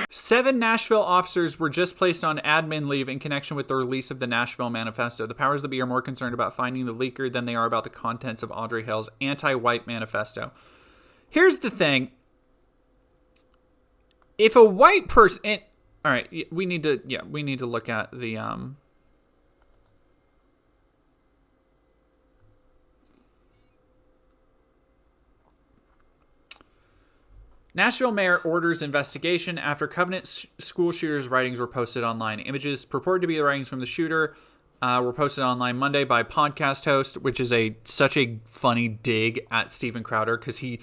7 Nashville officers were just placed on admin leave in connection with the release of the Nashville manifesto. The powers that be are more concerned about finding the leaker than they are about the contents of Audrey Hale's anti-white manifesto. Here's the thing. If a white person... all right, we need to look at the... Nashville mayor orders investigation after Covenant school shooter's writings were posted online. Images purported to be the writings from the shooter were posted online Monday by podcast host, which is such a funny dig at Steven Crowder because he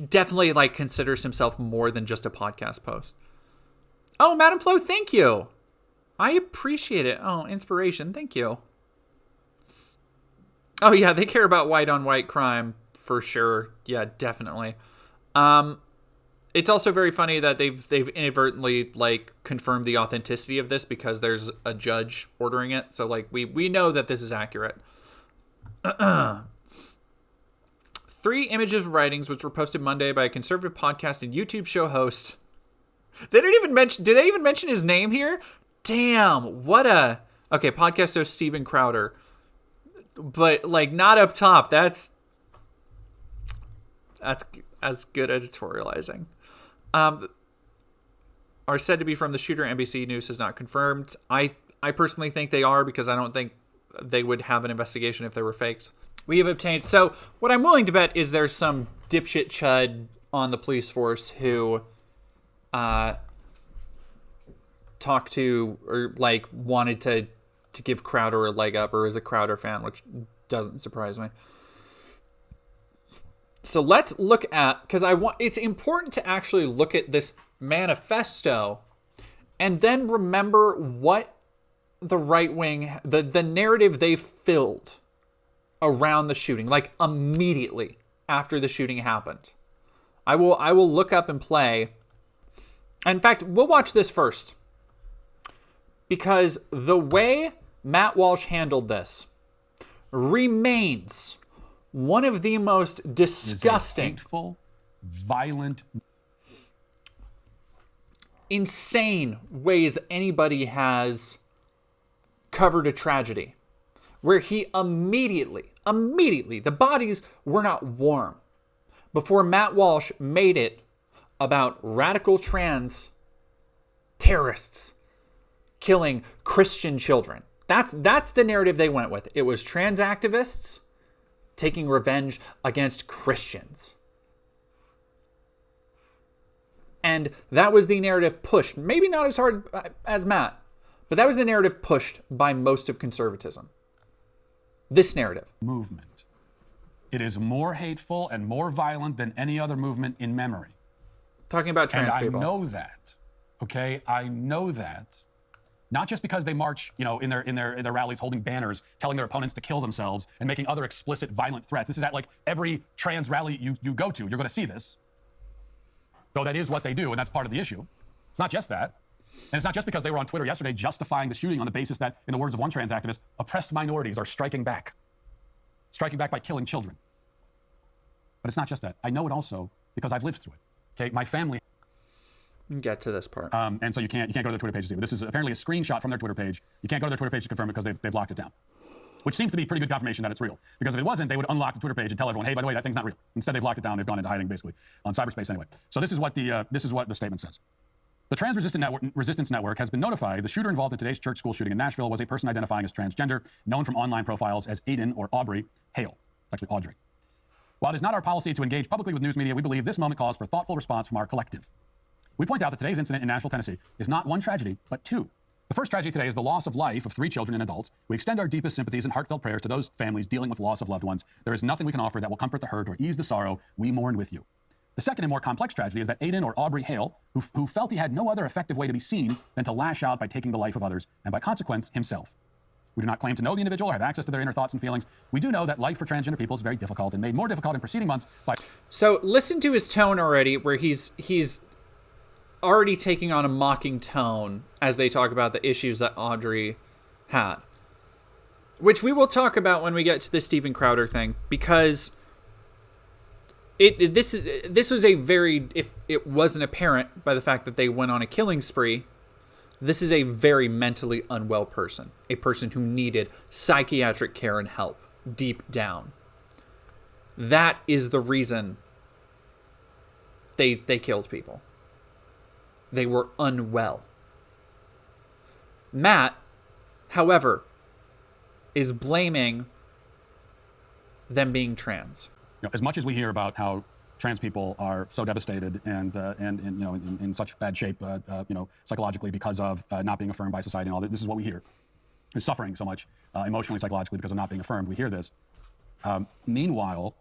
definitely considers himself more than just a podcast post. Oh, Madam Flo, thank you. I appreciate it. Oh, inspiration, thank you. Oh yeah, they care about white on white crime for sure. Yeah, definitely. It's also very funny that they've inadvertently confirmed the authenticity of this because there's a judge ordering it. So we know that this is accurate. 3 images of writings which were posted Monday by a conservative podcast and YouTube show host. They don't even mention. Do they even mention his name here? Damn, what a... Okay, podcast host Steven Crowder. But not up top. That's good editorializing. Are said to be from the shooter. NBC News has not confirmed. I personally think they are because I don't think they would have an investigation if they were faked. We have obtained... So what I'm willing to bet is there's some dipshit chud on the police force who talked to or wanted to give Crowder a leg up or is a Crowder fan, which doesn't surprise me. So let's look at, because it's important to actually look at this manifesto and then remember what the right wing, the narrative they filled around the shooting, immediately after the shooting happened. I will look up and play. In fact, we'll watch this first because the way Matt Walsh handled this remains one of the most disgusting, hateful, violent, insane ways anybody has covered a tragedy. Where he immediately, the bodies were not warm before Matt Walsh made it about radical trans terrorists killing Christian children. That's the narrative they went with. It was trans activists taking revenge against Christians. And that was the narrative pushed, maybe not as hard as Matt, but that was the narrative pushed by most of conservatism. This narrative. Movement. It is more hateful and more violent than any other movement in memory. Talking about trans people. I know that. Okay? I know that. Not just because they march, in their rallies holding banners, telling their opponents to kill themselves and making other explicit violent threats. This is at every trans rally you go to. You're going to see this. Though that is what they do, and that's part of the issue. It's not just that. And it's not just because they were on Twitter yesterday justifying the shooting on the basis that, in the words of one trans activist, oppressed minorities are striking back. Striking back by killing children. But it's not just that. I know it also because I've lived through it. Okay, my family... Get to this part. And so you can't go to their Twitter page to see it. But this is apparently a screenshot from their Twitter page. You can't go to their Twitter page to confirm it because they've locked it down. Which seems to be pretty good confirmation that it's real. Because if it wasn't, they would unlock the Twitter page and tell everyone, hey, by the way, that thing's not real. Instead, they've locked it down. They've gone into hiding, basically, on cyberspace anyway. So this is what the statement says. The Trans Resistance Network has been notified the shooter involved in today's church school shooting in Nashville was a person identifying as transgender, known from online profiles as Aiden or Aubrey Hale. It's actually Audrey. While it is not our policy to engage publicly with news media, we believe this moment calls for thoughtful response from our collective. We point out that today's incident in Nashville, Tennessee is not one tragedy, but 2. The first tragedy today is the loss of life of 3 children and adults. We extend our deepest sympathies and heartfelt prayers to those families dealing with loss of loved ones. There is nothing we can offer that will comfort the hurt or ease the sorrow. We mourn with you. The second and more complex tragedy is that Aiden or Aubrey Hale, who felt he had no other effective way to be seen than to lash out by taking the life of others, and by consequence, himself. We do not claim to know the individual or have access to their inner thoughts and feelings. We do know that life for transgender people is very difficult and made more difficult in preceding months by... So listen to his tone already, where he's already taking on a mocking tone as they talk about the issues that Audrey had. Which we will talk about when we get to the Steven Crowder thing, because This was a very, if it wasn't apparent by the fact that they went on a killing spree, this is a very mentally unwell person, a person who needed psychiatric care and help deep down. That is the reason they killed people. They were unwell. Matt, however, is blaming them being trans. As much as we hear about how trans people are so devastated and in such bad shape, psychologically because of not being affirmed by society and all that, this is what we hear. They're suffering so much emotionally, psychologically because of not being affirmed. We hear this. Meanwhile,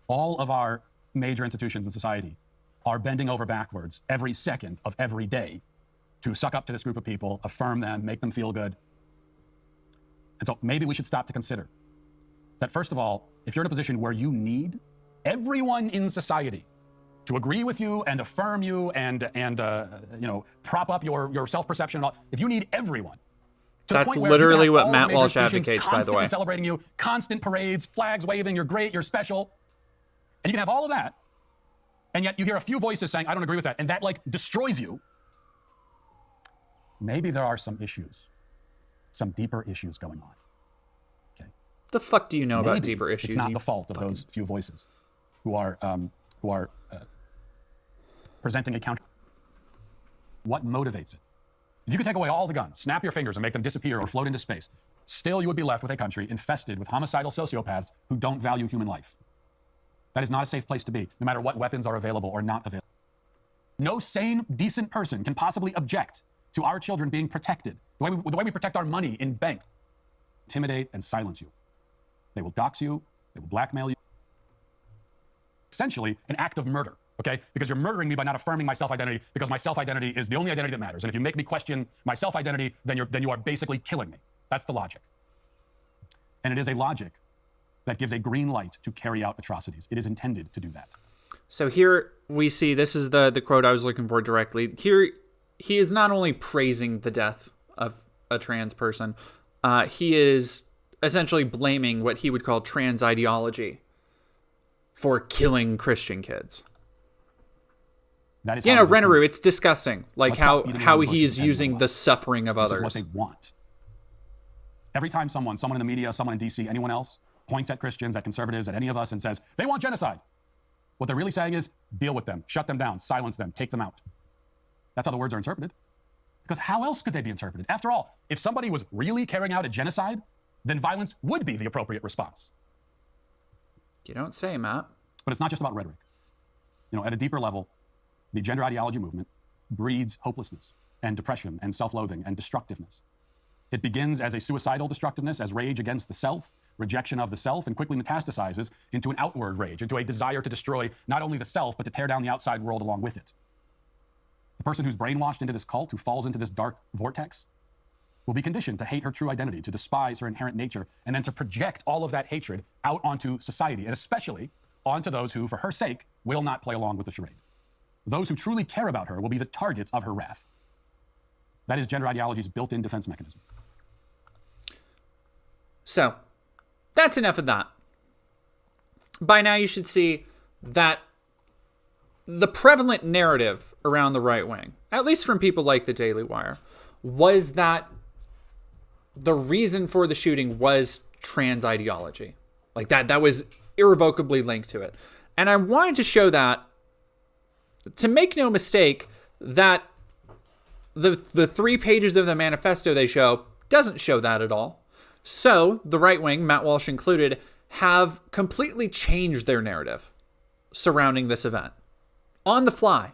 all of our major institutions in society are bending over backwards every second of every day to suck up to this group of people, affirm them, make them feel good. And so maybe we should stop to consider that, first of all, if you're in a position where you need everyone in society to agree with you and affirm you and prop up your self-perception and all, if you need everyone, to that's the point where literally what all Matt major Walsh institutions advocates, by the constantly way. Celebrating you, constant parades, flags waving, you're great, you're special, and you can have all of that, and yet you hear a few voices saying, I don't agree with that, and that destroys you. Maybe there are some issues, some deeper issues going on. Okay. The fuck do you know Maybe about deeper issues? It's not the fault of those few voices who are presenting a counter. What motivates it? If you could take away all the guns, snap your fingers and make them disappear or float into space, still you would be left with a country infested with homicidal sociopaths who don't value human life. That is not a safe place to be, no matter what weapons are available or not available. No sane, decent person can possibly object to our children being protected, the way we protect our money in banks. Intimidate and silence you. They will dox you, they will blackmail you. Essentially, an act of murder, okay? Because you're murdering me by not affirming my self-identity, because my self-identity is the only identity that matters. And if you make me question my self-identity, then you are basically killing me. That's the logic. And it is a logic that gives a green light to carry out atrocities. It is intended to do that. So here we see, this is the quote I was looking for directly. Here, he is not only praising the death of a trans person, he is essentially blaming what he would call trans ideology for killing Christian kids. That is Renneru, it's disgusting. Like how he is using anymore. the suffering of This others. is what they want. Every time someone in the media, someone in DC, anyone else, points at Christians, at conservatives, at any of us and says, they want genocide. What they're really saying is, deal with them, shut them down, silence them, take them out. That's how the words are interpreted. Because how else could they be interpreted? After all, if somebody was really carrying out a genocide, then violence would be the appropriate response. You don't say, Matt. But it's not just about rhetoric. At a deeper level, the gender ideology movement breeds hopelessness and depression and self-loathing and destructiveness. It begins as a suicidal destructiveness, as rage against the self, rejection of the self, and quickly metastasizes into an outward rage, into a desire to destroy not only the self, but to tear down the outside world along with it. The person who's brainwashed into this cult, who falls into this dark vortex, will be conditioned to hate her true identity, to despise her inherent nature, and then to project all of that hatred out onto society, and especially onto those who, for her sake, will not play along with the charade. Those who truly care about her will be the targets of her wrath. That is gender ideology's built-in defense mechanism. So, that's enough of that. By now you should see that the prevalent narrative around the right wing, at least from people like the Daily Wire, was that the reason for the shooting was trans ideology. Like that was irrevocably linked to it. And I wanted to show that, to make no mistake, that the 3 pages of the manifesto they show doesn't show that at all. So the right wing, Matt Walsh included, have completely changed their narrative surrounding this event on the fly.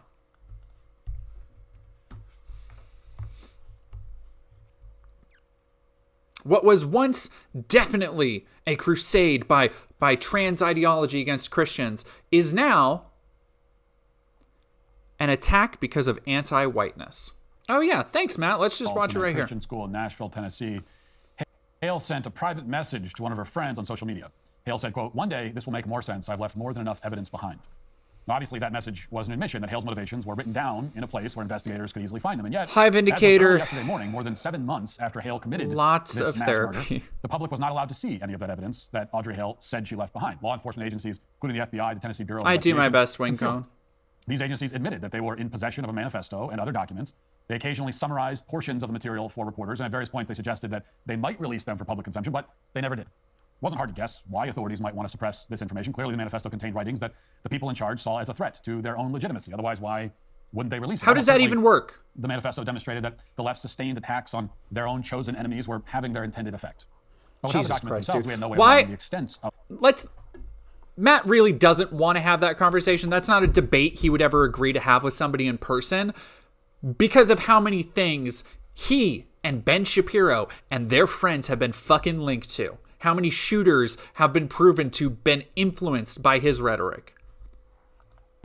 What was once definitely a crusade by trans ideology against Christians is now an attack because of anti-whiteness. Oh yeah, thanks, Matt. Let's just watch it right here. Christian school in Nashville, Tennessee. Hale sent a private message to one of her friends on social media. Hale said, quote, "One day this will make more sense. I've left more than enough evidence behind." Obviously, that message was an admission that Hale's motivations were written down in a place where investigators could easily find them. And yet, Hive indicator. As of yesterday morning, more than 7 months after Hale committed Lots this of mass therapy. murder, the public was not allowed to see any of that evidence that Audrey Hale said she left behind. Law enforcement agencies, including the FBI, the Tennessee Bureau of I do my Investigation, best, Wing concealed Cone. it. These agencies admitted that they were in possession of a manifesto and other documents. They occasionally summarized portions of the material for reporters, and at various points they suggested that they might release them for public consumption, but they never did. It wasn't hard to guess why authorities might want to suppress this information. Clearly, the manifesto contained writings that the people in charge saw as a threat to their own legitimacy. Otherwise, why wouldn't they release it? How does that even work? The manifesto demonstrated that the left's sustained attacks on their own chosen enemies were having their intended effect. But without the Jesus documents Christ, themselves, dude. we had no way Why- of knowing the extent of... Matt really doesn't want to have that conversation. That's not a debate he would ever agree to have with somebody in person because of how many things he and Ben Shapiro and their friends have been fucking linked to. How many shooters have been proven to been influenced by his rhetoric.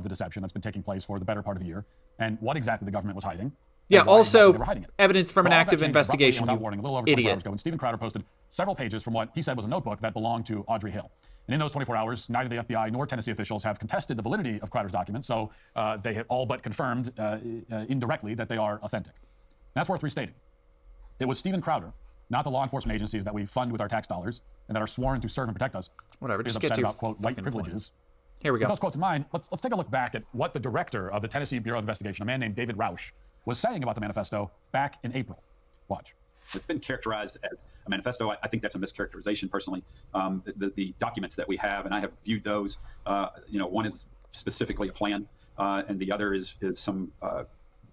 the deception that's been taking place for the better part of a year, and what exactly the government was hiding. Yeah, and why also exactly they were hiding it. evidence from an Well, all active that changed abruptly and investigation, without you warning, a little over 24 idiot. hours ago, when Steven Crowder posted several pages from what he said was a notebook that belonged to Audrey Hale. And in those 24 hours, neither the FBI nor Tennessee officials have contested the validity of Crowder's documents, so they have all but confirmed indirectly that they are authentic. And that's worth restating. It was Steven Crowder, not the law enforcement agencies that we fund with our tax dollars and that are sworn to serve and protect us, Whatever, is just get upset to about, quote, white fucking privileges. Here we With go. those quotes in mind, let's take a look back at what the director of the Tennessee Bureau of Investigation, a man named David Roush, was saying about the manifesto back in April. Watch. It's been characterized as a manifesto. I think that's a mischaracterization, personally. The documents that we have, and I have viewed those, one is specifically a plan, and the other is some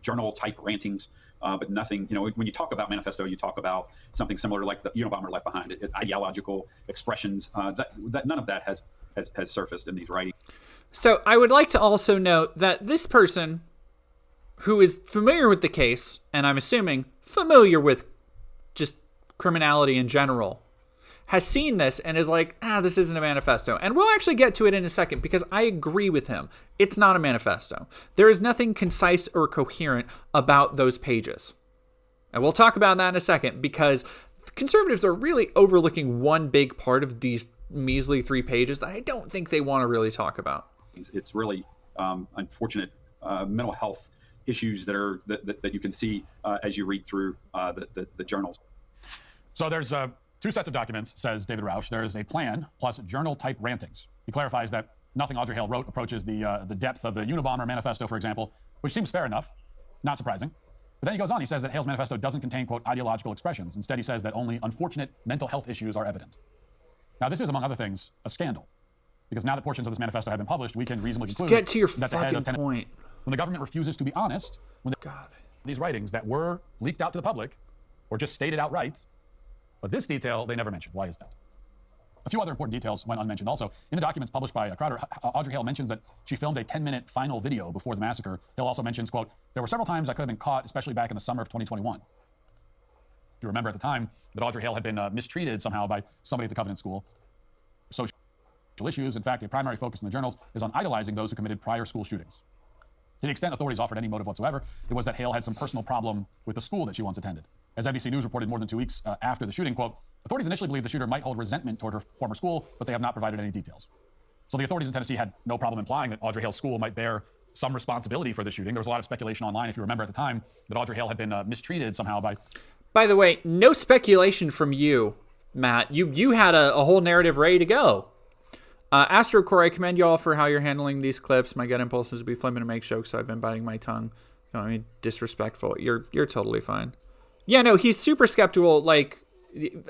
journal-type rantings, but nothing, when you talk about manifesto, you talk about something similar like the Unabomber left behind, ideological expressions, that none of that has surfaced in these writings. So I would like to also note that this person who is familiar with the case, and I'm assuming familiar with just criminality in general, has seen this and is like, this isn't a manifesto. And we'll actually get to it in a second because I agree with him. It's not a manifesto. There is nothing concise or coherent about those pages. And we'll talk about that in a second because conservatives are really overlooking one big part of these measly 3 pages that I don't think they want to really talk about. It's really unfortunate mental health issues that you can see as you read through the journals. So there's 2 sets of documents, says David Roush. There is a plan plus journal-type rantings. He clarifies that nothing Audrey Hale wrote approaches the depth of the Unabomber manifesto, for example, which seems fair enough, not surprising. But then he goes on, he says that Hale's manifesto doesn't contain, quote, ideological expressions. Instead, he says that only unfortunate mental health issues are evident. Now, this is, among other things, a scandal. Because now that portions of this manifesto have been published, we can reasonably conclude Get to your that the head fucking of point. when the government refuses to be honest, when these writings that were leaked out to the public or just stated outright, but this detail they never mentioned. Why is that? A few other important details went unmentioned also. In the documents published by Crowder, Audrey Hale mentions that she filmed a 10-minute final video before the massacre. Hale also mentions, quote, there were several times I could have been caught, especially back in the summer of 2021. You remember at the time that Audrey Hale had been mistreated somehow by somebody at the Covenant School. Social issues, in fact, a primary focus in the journals is on idolizing those who committed prior school shootings. To the extent authorities offered any motive whatsoever, it was that Hale had some personal problem with the school that she once attended. As NBC News reported more than 2 weeks after the shooting, quote, authorities initially believed the shooter might hold resentment toward her former school, but they have not provided any details. So the authorities in Tennessee had no problem implying that Audrey Hale's school might bear some responsibility for the shooting. There was a lot of speculation online, if you remember at the time, that Audrey Hale had been mistreated somehow by... By the way, no speculation from you, Matt. You had a whole narrative ready to go. AstroCore, I commend you all for how you're handling these clips. My gut impulse is to be flippant and make jokes, so I've been biting my tongue. I mean, disrespectful. You're totally fine. Yeah, no, he's super skeptical. Like,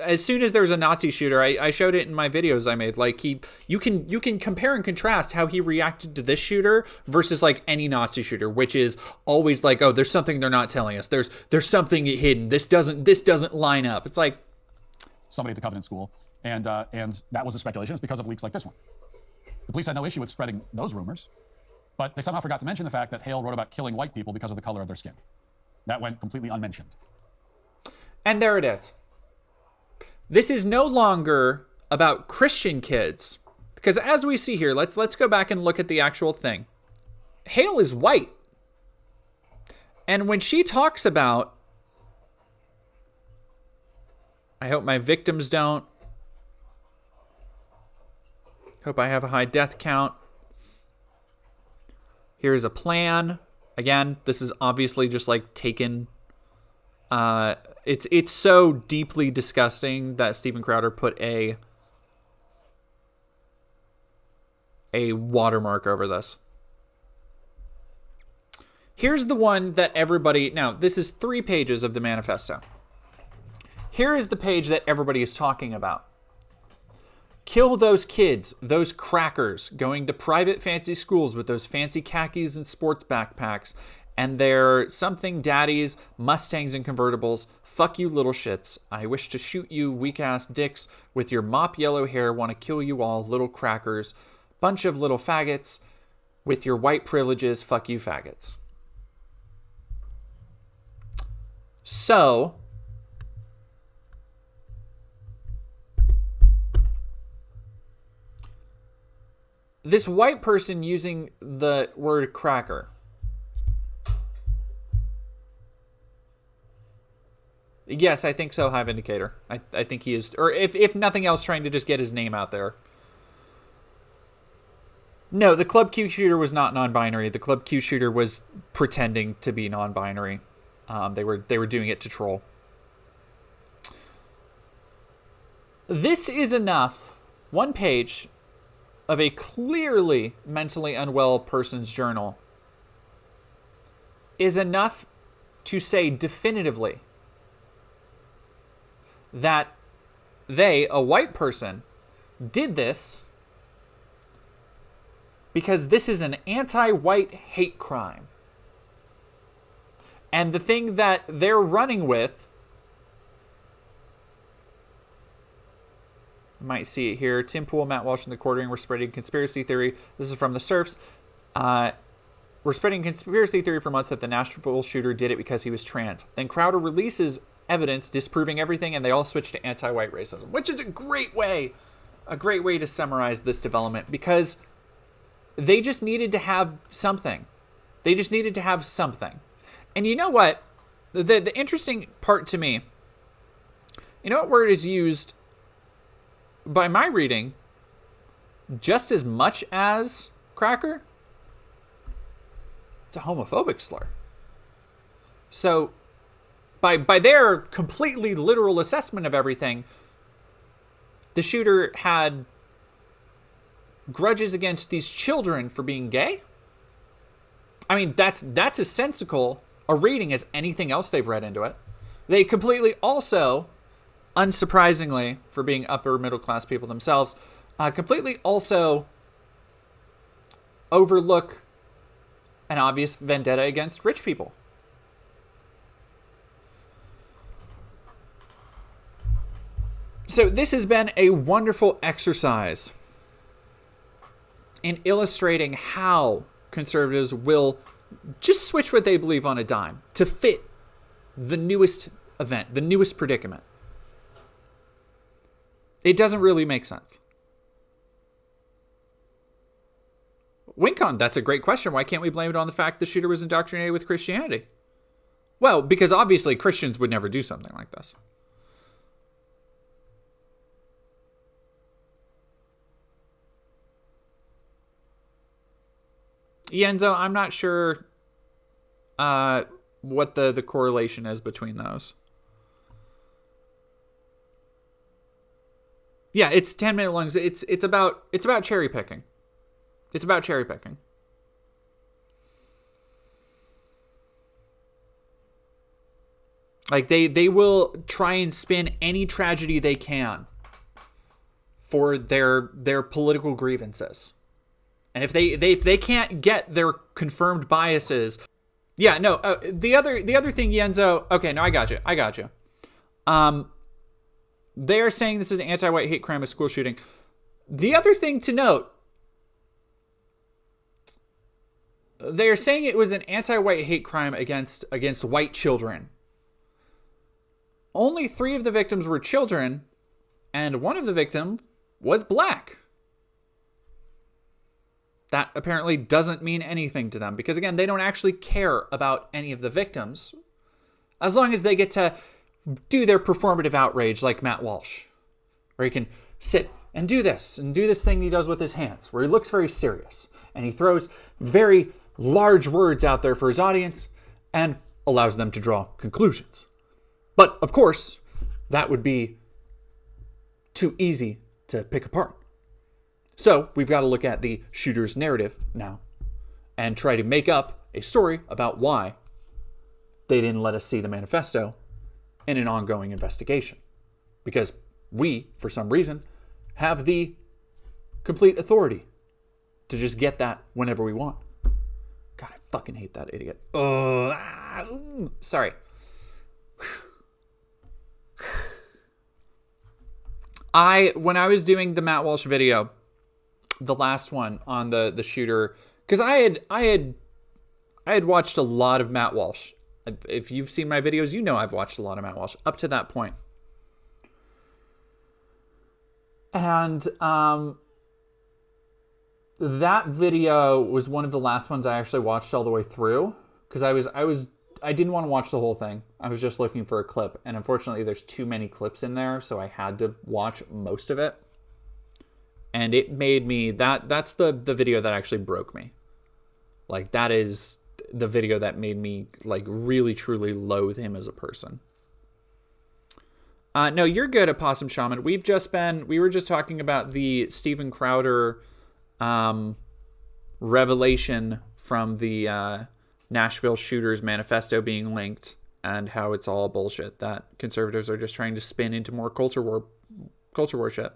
as soon as there's a Nazi shooter, I showed it in my videos I made. Like, you can compare and contrast how he reacted to this shooter versus like any Nazi shooter, which is always like, oh, there's something they're not telling us. There's something hidden. This doesn't line up. It's like somebody at the Covenant School, and that was a speculation. It's because of leaks like this one. The police had no issue with spreading those rumors, but they somehow forgot to mention the fact that Hale wrote about killing white people because of the color of their skin. That went completely unmentioned. And there it is. This is no longer about Christian kids, because as we see here, let's go back and look at the actual thing. Hale is white. And when she talks about, I hope my victims don't, hope I have a high death count. Here's a plan. Again, this is obviously just like taken. It's so deeply disgusting that Steven Crowder put a watermark over this. Here's the one that everybody... Now, this is 3 pages of the manifesto. Here is the page that everybody is talking about. Kill those kids, those crackers, going to private fancy schools with those fancy khakis and sports backpacks, and their something daddies, Mustangs and convertibles. Fuck you, little shits. I wish to shoot you, weak-ass dicks, with your mop yellow hair. Want to kill you all, little crackers. Bunch of little faggots with your white privileges. Fuck you, faggots. So, this white person using the word cracker. Yes, I think so, High Vindicator. I think he is, or if nothing else, trying to just get his name out there. No, the Club Q shooter was not non-binary. The Club Q shooter was pretending to be non-binary. They were doing it to troll. This is enough. 1 page of a clearly mentally unwell person's journal is enough to say definitively that they, a white person, did this because this is an anti-white hate crime. And the thing that they're running with, you might see it here, Tim Pool, Matt Walsh, and the Quartering were spreading conspiracy theory. This is from the Surfs. We're spreading conspiracy theory for months that the Nashville shooter did it because he was trans. Then Crowder releases evidence disproving everything, and they all switch to anti-white racism, which is a great way to summarize this development, because they just needed to have something. They just needed to have something. And you know what? The interesting part to me, you know what word is used by my reading just as much as cracker? It's a homophobic slur. So by their completely literal assessment of everything, the shooter had grudges against these children for being gay? I mean, that's as sensical a reading as anything else they've read into it. They completely also, unsurprisingly, for being upper middle class people themselves, completely also overlook an obvious vendetta against rich people. So this has been a wonderful exercise in illustrating how conservatives will just switch what they believe on a dime to fit the newest event, the newest predicament. It doesn't really make sense. Wincon, that's a great question. Why can't we blame it on the fact the shooter was indoctrinated with Christianity? Well, because obviously Christians would never do something like this. Yenzo, I'm not sure what the correlation is between those. Yeah, it's 10-minute longs. It's about cherry picking. It's about cherry picking. Like they will try and spin any tragedy they can for their political grievances. And if they can't get their confirmed biases, yeah, no. The other thing, Yenzo. Okay, no, I got you. They're saying this is an anti-white hate crime, a school shooting. The other thing to note, they're saying it was an anti-white hate crime against white children. Only 3 of the victims were children, and one of the victims was black. That apparently doesn't mean anything to them, because again, they don't actually care about any of the victims as long as they get to do their performative outrage like Matt Walsh, where he can sit and do this thing he does with his hands, where he looks very serious and he throws very large words out there for his audience and allows them to draw conclusions. But of course, that would be too easy to pick apart. So we've got to look at the shooter's narrative now and try to make up a story about why they didn't let us see the manifesto in an ongoing investigation. Because we, for some reason, have the complete authority to just get that whenever we want. God, I fucking hate that idiot. Sorry. When I was doing the Matt Walsh video, the last one on the shooter, because I had watched a lot of Matt Walsh. If you've seen my videos, you know I've watched a lot of Matt Walsh up to that point. And that video was one of the last ones I actually watched all the way through, because I didn't want to watch the whole thing. I was just looking for a clip, and unfortunately there's too many clips in there, so I had to watch most of it. And it made me, that's the video that actually broke me. Like, that is the video that made me, like, really truly loathe him as a person. No, you're good at Possum Shaman. We were just talking about the Steven Crowder revelation from the Nashville shooters manifesto being linked, and how it's all bullshit that conservatives are just trying to spin into more culture war shit.